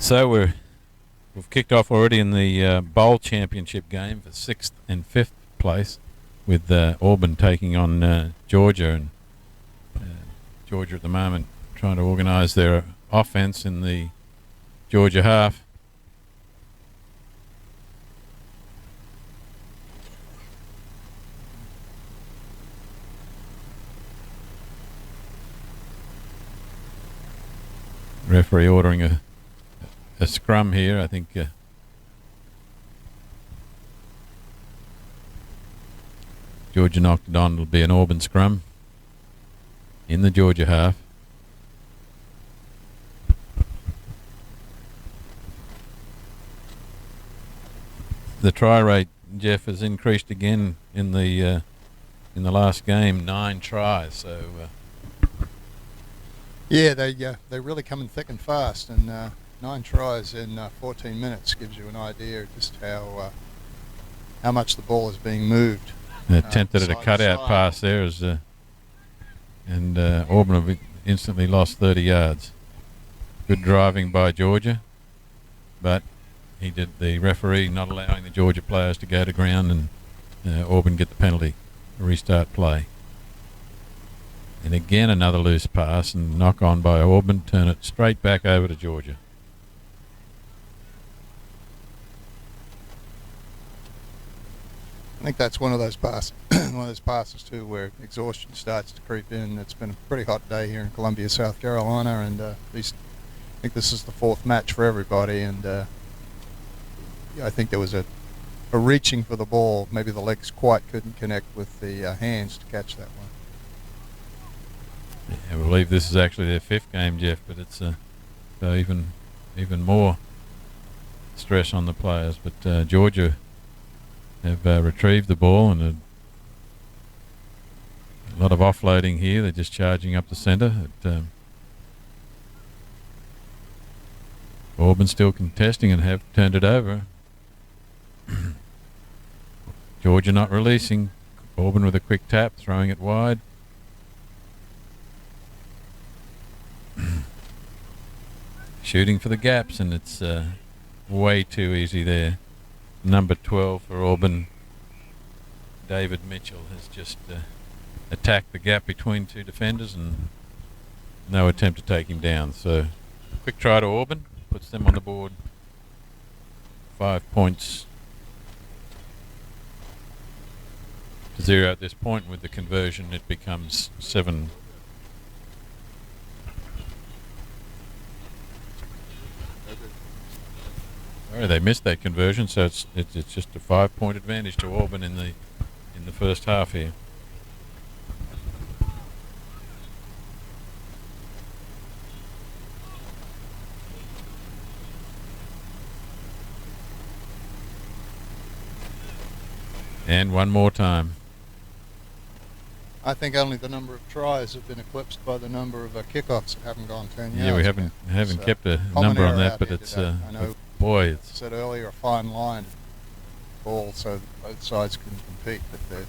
So we've kicked off already in the bowl championship game for 6th and 5th place, with Auburn taking on Georgia, and Georgia at the moment trying to organise their offence in the Georgia half. Referee ordering a scrum here, I think. Georgia knocked it on. It'll be an Auburn scrum in the Georgia half. The try rate, Jeff, has increased again in the last game. 9 tries. So yeah, they're really coming thick and fast, and 9 tries in 14 minutes gives you an idea of just how much the ball is being moved. Attempted at a cutout pass there, and Auburn have instantly lost 30 yards. Good driving by Georgia, but the referee not allowing the Georgia players to go to ground, and Auburn get the penalty, restart play. And again another loose pass and knock on by Auburn, turn it straight back over to Georgia. I think that's one of those passes too, where exhaustion starts to creep in. It's been a pretty hot day here in Columbia, South Carolina, and I think this is the 4th match for everybody. And I think there was a reaching for the ball. Maybe the legs quite couldn't connect with the hands to catch that one. Yeah, I believe this is actually their 5th game, Jeff, but it's so even more stress on the players. But Georgia have retrieved the ball, and a lot of offloading here. They're just charging up the centre. Auburn still contesting and have turned it over. Georgia not releasing. Auburn with a quick tap, throwing it wide. Shooting for the gaps, and it's way too easy there. Number 12 for Auburn, David Mitchell, has just attacked the gap between 2 defenders, and no attempt to take him down. So quick try to Auburn, puts them on the board. 5 points to 0 at this point. With the conversion, it becomes 7. Sorry, they missed that conversion, so it's just a 5-point advantage to Auburn in the first half here. And one more time. I think only the number of tries have been eclipsed by the number of kickoffs that haven't gone 10 yards. Yeah, we haven't kept a number on that, but it's I know. Boy, it's said earlier, a fine line ball, so both sides can compete. But the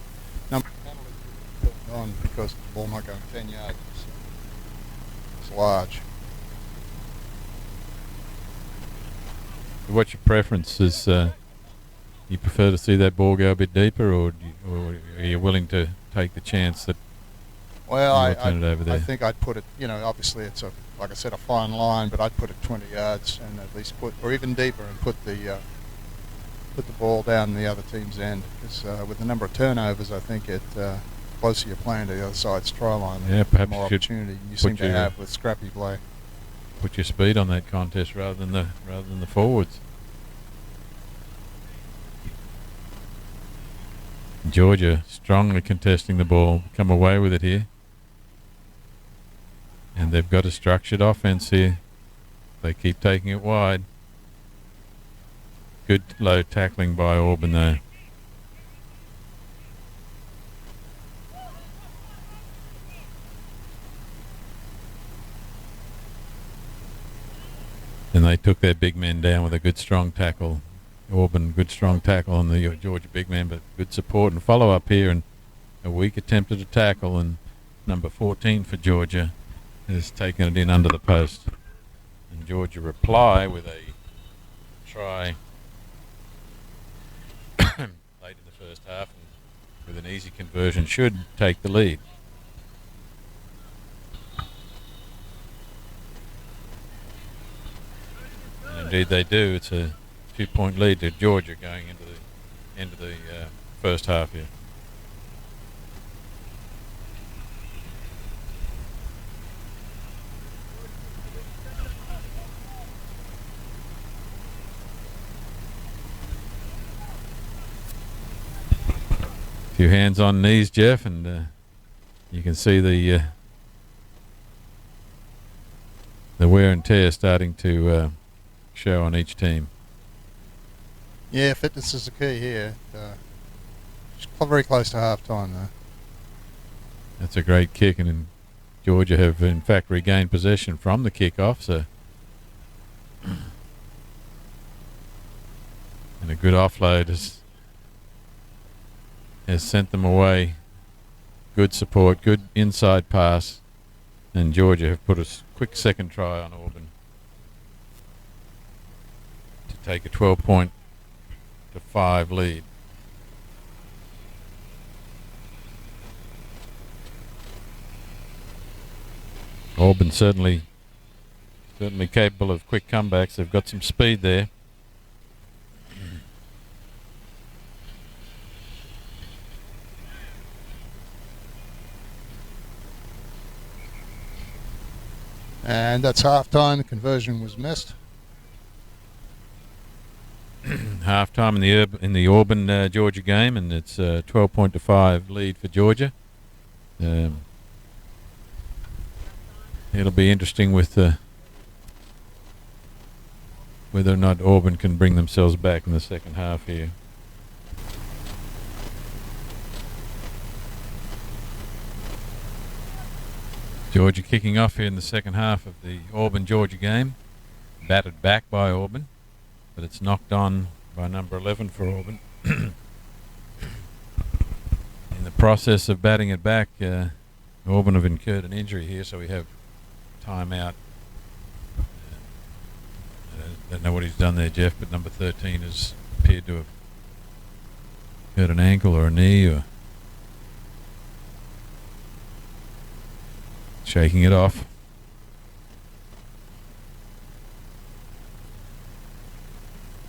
number of penalties is on because the ball might go 10 yards. It's large. What's your preference? Is you prefer to see that ball go a bit deeper, or are you willing to take the chance that? Well, I think I'd put it. Obviously it's like I said, a fine line, but I'd put it 20 yards and at least or even deeper, and put the ball down the other team's end. Because with the number of turnovers, I think closer you're playing to the other side's try line, perhaps more opportunity you seem to have with scrappy play. Put your speed on that contest rather than the forwards. Georgia strongly contesting the ball, come away with it here. And they've got a structured offense here. They keep taking it wide. Good low tackling by Auburn there. And they took their big men down with a good strong tackle. Auburn, good strong tackle on the Georgia big man, but good support and follow up here, and a weak attempt at a tackle, and number 14 for Georgia has taken it in under the post. And Georgia reply with a try late in the first half, and with an easy conversion should take the lead. And indeed they do. It's a 2-point lead to Georgia going into the end of the first half here. A few hands on knees, Jeff, and you can see the wear and tear starting to show on each team. Yeah, fitness is the key here. Very close to half-time, though. That's a great kick, and Georgia have, in fact, regained possession from the kickoff. So, and a good offload has sent them away. Good support, good inside pass, and Georgia have put a quick second try on Auburn to take a 12-point to 5 lead. Auburn certainly capable of quick comebacks. They've got some speed there. And that's half-time. The conversion was missed. Half-time in the Auburn Georgia game, and it's a 12-point to 5 lead for Georgia. It'll be interesting with whether or not Auburn can bring themselves back in the second half here. Georgia kicking off here in the second half of the Auburn-Georgia game. Batted back by Auburn, but it's knocked on by number 11 for Auburn. In the process of batting it back, Auburn have incurred an injury here, so we have timeout. I don't know what he's done there, Jeff, but number 13 has appeared to have hurt an ankle or a knee or shaking it off.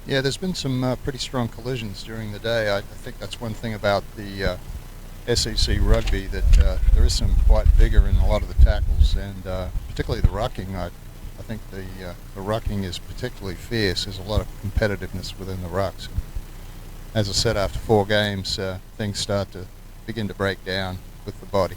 Yeah, there's been some pretty strong collisions during the day. I think that's one thing about the SEC rugby, that there is some quite vigor in a lot of the tackles, and particularly the rucking. I think the rucking is particularly fierce. There's a lot of competitiveness within the rucks. And as I said, after 4 games, things start to begin to break down with the body.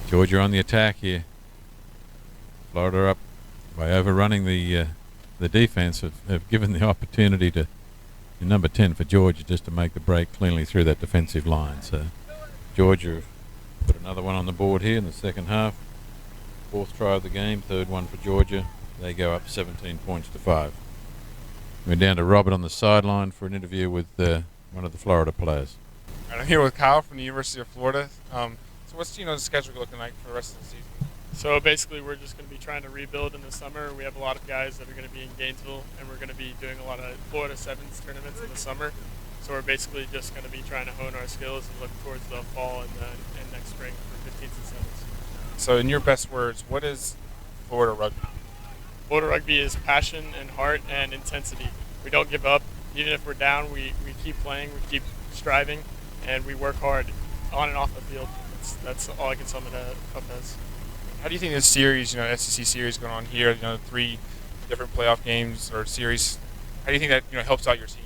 Georgia on the attack here. Florida up by overrunning the defense have given the opportunity to number 10 for Georgia just to make the break cleanly through that defensive line. So Georgia put another one on the board here in the second half. 4th try of the game, 3rd one for Georgia. They go up 17 points to 5. We're down to Robert on the sideline for an interview with one of the Florida players. All right, I'm here with Kyle from the University of Florida. So what's the schedule looking like for the rest of the season? So basically, we're just going to be trying to rebuild in the summer. We have a lot of guys that are going to be in Gainesville, and we're going to be doing a lot of Florida 7's tournaments in the summer. So we're basically just going to be trying to hone our skills and look towards the fall and next spring for 15s and 7's. So in your best words, what is Florida rugby? Florida rugby is passion and heart and intensity. We don't give up. Even if we're down, we keep playing, we keep striving, and we work hard on and off the field. That's all I can sum it up as. How do you think this series, SEC series going on here, 3 different playoff games or series, how do you think that helps out your team?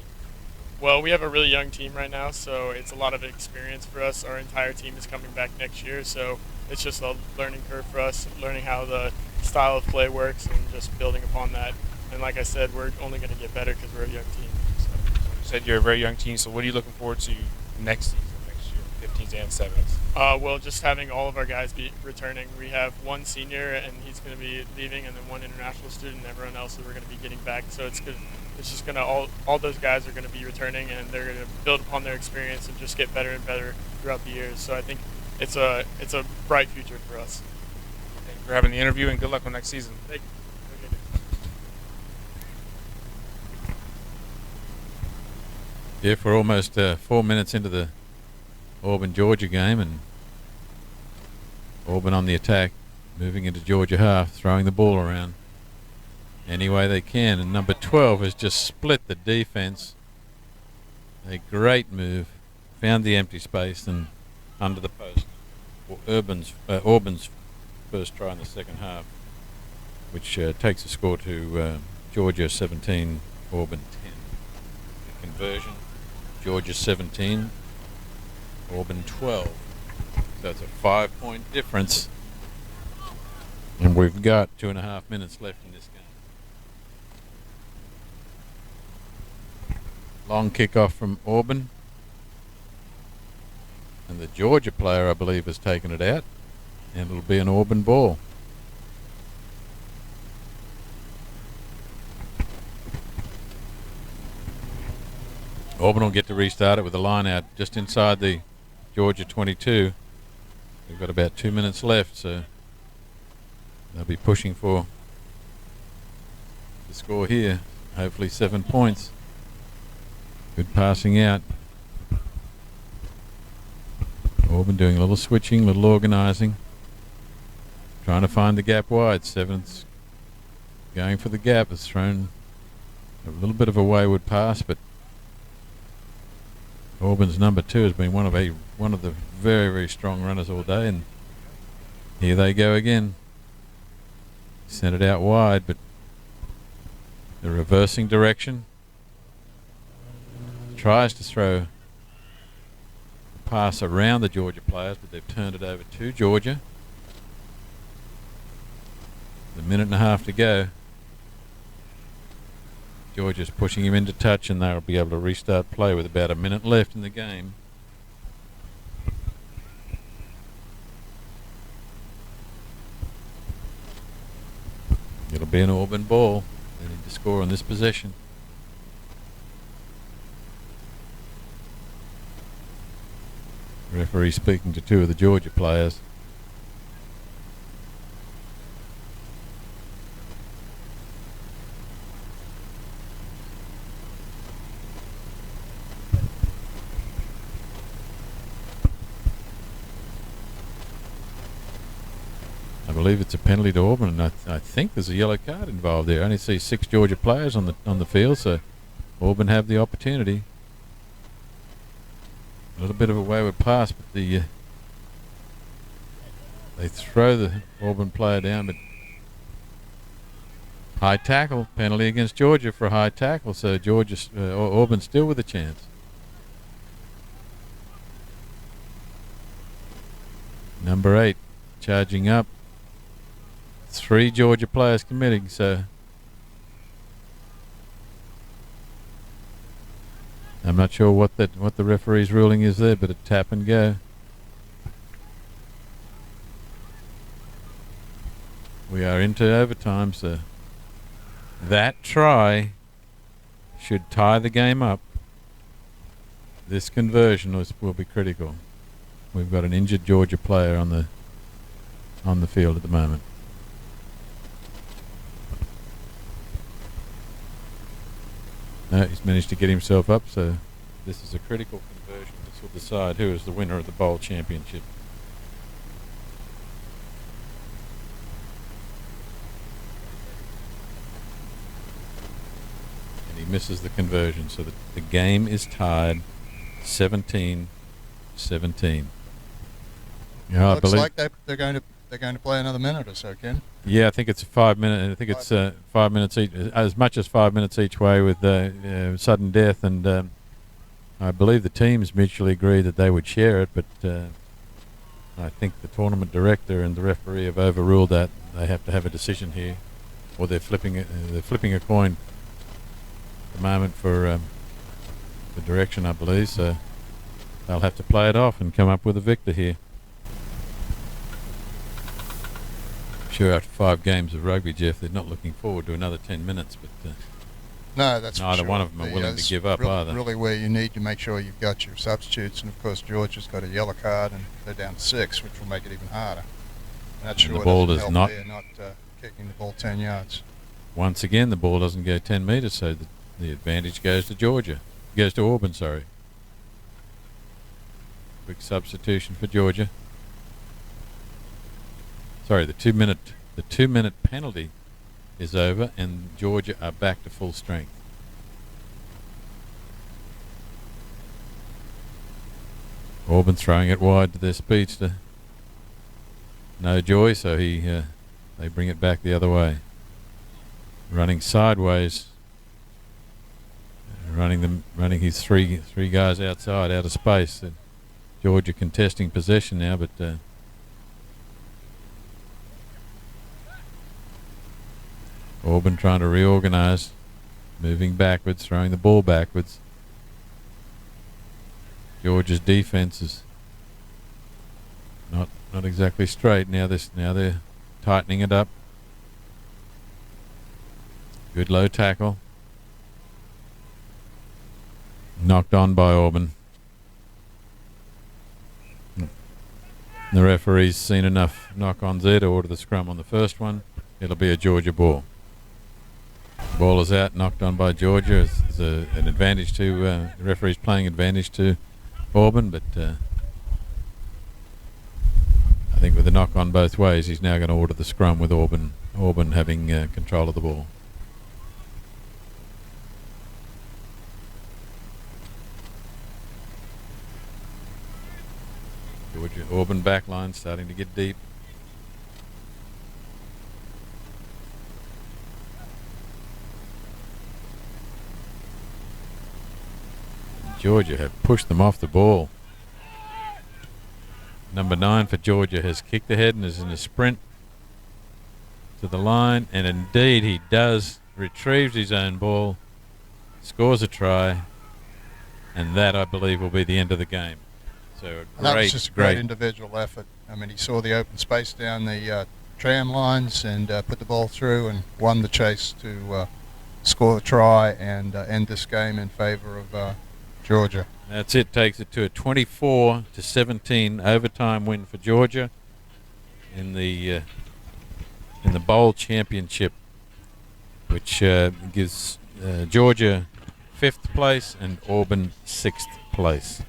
Well, we have a really young team right now, so it's a lot of experience for us. Our entire team is coming back next year, so it's just a learning curve for us, learning how the style of play works and just building upon that. And like I said, we're only going to get better because we're a young team. So. You said you're a very young team, so what are you looking forward to next season, next year, 15s and 7s? Well, just having all of our guys be returning. We have one senior, and he's going to be leaving, and then one international student, and everyone else that we're going to be getting back. So it's good. It's just going to all those guys are going to be returning, and they're going to build upon their experience and just get better and better throughout the years. So I think it's a bright future for us. Thank you for having the interview, and good luck on next season. Thank you. Jeff, we're almost 4 minutes into the Auburn-Georgia game, and Auburn on the attack, moving into Georgia half, throwing the ball around any way they can. And number 12 has just split the defense. A great move. Found the empty space and under the post. Auburn's first try in the second half, which takes the score to Georgia 17, Auburn 10. The conversion, Georgia 17, Auburn 12. So it's a 5-point difference. And we've got 2.5 minutes left in this game. Long kickoff from Auburn. And the Georgia player, I believe, has taken it out. And it'll be an Auburn ball. Auburn will get to restart it with a line out just inside the Georgia 22. We've got about 2 minutes left, so they'll be pushing for the score here. Hopefully 7 points. Good passing out. Auburn doing a little switching, a little organising. Trying to find the gap wide. 7's going for the gap. Has thrown a little bit of a wayward pass, but Auburn's number 2 has been one of the very, very strong runners all day, and here they go again. Sent it out wide, but the reversing direction. Tries to throw a pass around the Georgia players, but they've turned it over to Georgia. A minute and a half to go. Georgia's pushing him into touch, and they'll be able to restart play with about a minute left in the game. It'll be an Auburn ball. They need to score on this possession. Referee speaking to 2 of the Georgia players. I believe it's a penalty to Auburn, and I think there's a yellow card involved there. I only see 6 Georgia players on the field, so Auburn have the opportunity. A little bit of a wayward pass, but they throw the Auburn player down, but high tackle, penalty against Georgia for a high tackle, so Auburn still with a chance. Number 8 charging up. 3 Georgia players committing, so I'm not sure what the referee's ruling is there, but a tap and go. We are into overtime, so that try should tie the game up. This conversion will be critical. We've got an injured Georgia player on the field at the moment. No, he's managed to get himself up, so this is a critical conversion. This will decide who is the winner of the bowl championship. And he misses the conversion, so the game is tied 17-17. Yeah, Looks like they're going to play another minute or so, Ken. Yeah, I think it's 5 minutes. I think it's 5 minutes each, as much as 5 minutes each way, with sudden death and I believe the teams mutually agreed that they would share it, but I think the tournament director and the referee have overruled that. They have to have a decision here, or they're flipping a coin at the moment for the direction, I believe. So they'll have to play it off and come up with a victor here. I'm sure after 5 games of rugby, Jeff, they're not looking forward to another 10 minutes, but No, that's neither for sure. one of them are willing to give up either. Really where you need to make sure you've got your substitutes, and of course Georgia's got a yellow card and they're down to 6, which will make it even harder. And that sure the ball doesn't does help there, not kicking the ball 10 yards. Once again, the ball doesn't go 10 metres, so the advantage goes to Georgia. Goes to Auburn, sorry. Quick substitution for Georgia. Sorry, the 2-minute penalty is over, and Georgia are back to full strength. Auburn throwing it wide to their speedster. No joy, so they bring it back the other way. Running sideways. Running his three guys outside, out of space. Georgia contesting possession now, but Auburn trying to reorganize, moving backwards, throwing the ball backwards. Georgia's defense is not exactly straight. Now they're tightening it up. Good low tackle. Knocked on by Auburn. The referee's seen enough knock-ons there to order the scrum on the first one. It'll be a Georgia ball. The ball is out, knocked on by Georgia. It's an advantage to the referee's playing advantage to Auburn, but I think with the knock on both ways, he's now going to order the scrum with Auburn having control of the ball. Georgia Auburn back line starting to get deep. Georgia have pushed them off the ball. Number 9 for Georgia has kicked ahead and is in a sprint to the line, and indeed he does. Retrieves his own ball, scores a try, and that I believe will be the end of the game. So That was just a great individual effort. I mean, he saw the open space down the tram lines and put the ball through and won the chase to score a try and end this game in favor of Georgia. That's it. Takes it to a 24-17 overtime win for Georgia in the bowl championship, which gives Georgia 5th place and Auburn 6th place.